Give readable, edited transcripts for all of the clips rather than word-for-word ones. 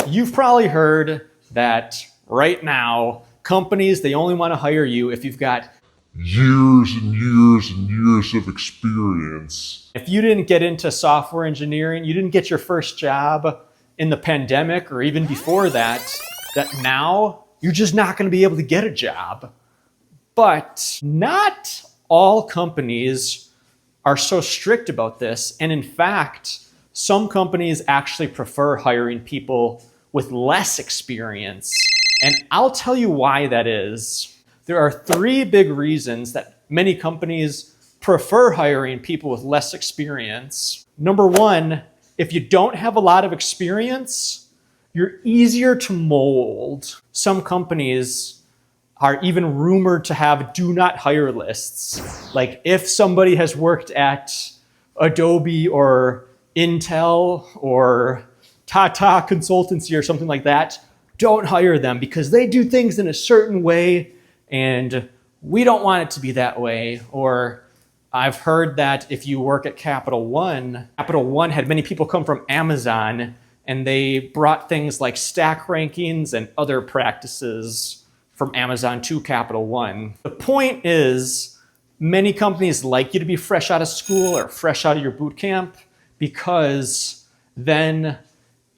You've probably heard that right now, companies, they only want to hire you if you've got years and years and years of experience. if you didn't get into software engineering, you didn't get your first job in the pandemic or even before that, that now you're just not going to be able to get a job. But not all companies are so strict about this. And in fact, some companies actually prefer hiring people with less experience. And I'll tell you why that is. There are three big reasons that many companies prefer hiring people with less experience. Number one, if you don't have a lot of experience, you're easier to mold. Some companies are even rumored to have do not hire lists. Like if somebody has worked at Adobe or Intel or Tata Consultancy or something like that, don't hire them because they do things in a certain way and we don't want it to be that way. Or I've heard that if you work at Capital One had many people come from Amazon and they brought things like stack rankings and other practices from Amazon to Capital One. The point is, many companies like you to be fresh out of school or fresh out of your boot camp because then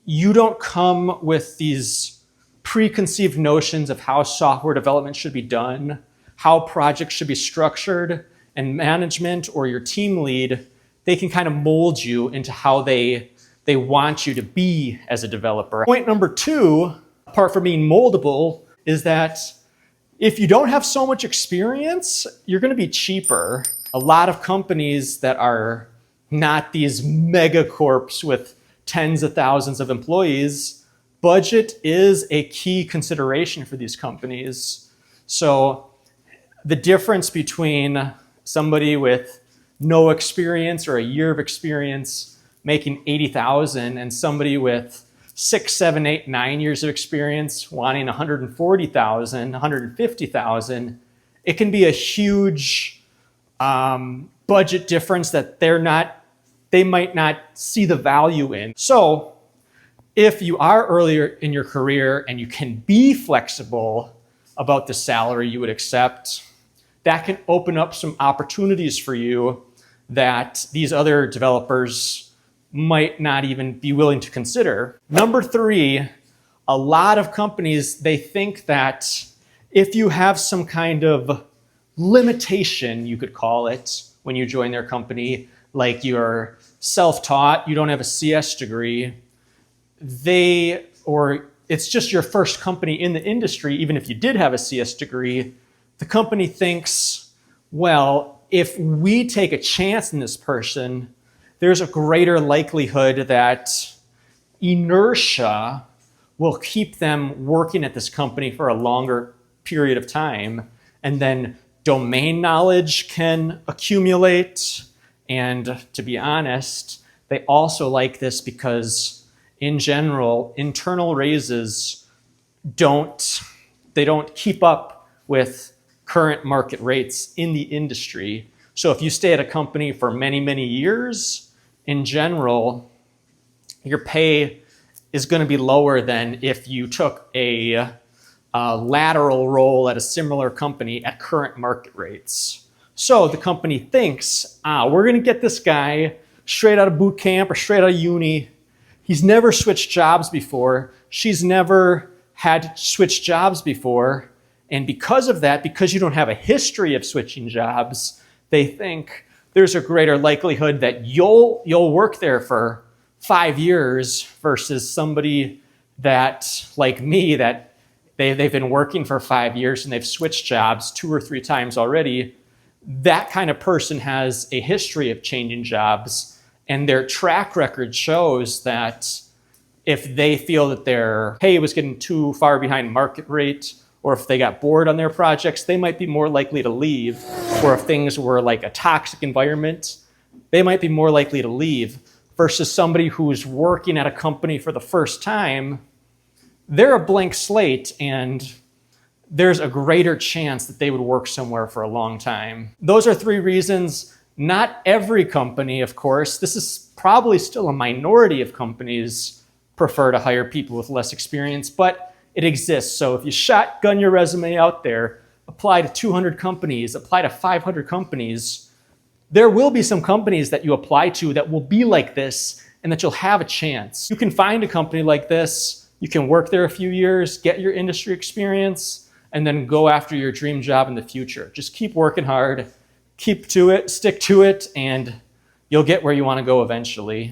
you don't come with these preconceived notions of how software development should be done, how projects should be structured, and management or your team lead, they can kind of mold you into how they want you to be as a developer. Point number two, apart from being moldable, is that if you don't have so much experience, you're going to be cheaper. A lot of companies that are not these mega corps with tens of thousands of employees, budget is a key consideration for these companies. So the difference between somebody with no experience or a year of experience making $80,000 and somebody with 6, 7, 8, 9 years of experience wanting $140,000, $150,000, it can be a huge budget difference that they might not see the value in. So if you are earlier in your career and you can be flexible about the salary you would accept, that can open up some opportunities for you that these other developers might not even be willing to consider. Number three, a lot of companies, they think that if you have some kind of limitation, you could call it, when you join their company, like you're self-taught, you don't have a CS degree, or it's just your first company in the industry, even if you did have a CS degree, the company thinks, well, if we take a chance in this person, there's a greater likelihood that inertia will keep them working at this company for a longer period of time. And then domain knowledge can accumulate. And to be honest, they also like this because in general, internal raises don't keep up with current market rates in the industry. So if you stay at a company for many, many years, in general, your pay is going to be lower than if you took a lateral role at a similar company at current market rates. So the company thinks, we're going to get this guy straight out of boot camp or straight out of uni. He's never switched jobs before. She's never had to switch jobs before. And because of that, because you don't have a history of switching jobs, they think there's a greater likelihood that you'll work there for 5 years versus somebody that, like me, that they've been working for 5 years and they've switched jobs 2 or 3 times already. That kind of person has a history of changing jobs, and their track record shows that if they feel that their pay was getting too far behind market rate, or if they got bored on their projects, they might be more likely to leave. Or if things were like a toxic environment, they might be more likely to leave. Versus somebody who's working at a company for the first time, they're a blank slate and there's a greater chance that they would work somewhere for a long time. Those are 3 reasons. Not every company, of course, this is probably still a minority of companies prefer to hire people with less experience, but it exists. So if you shotgun your resume out there, apply to 200 companies, apply to 500 companies, there will be some companies that you apply to that will be like this and that you'll have a chance. You can find a company like this, you can work there a few years, get your industry experience, and then go after your dream job in the future. Just keep working hard, keep to it, stick to it, and you'll get where you want to go eventually.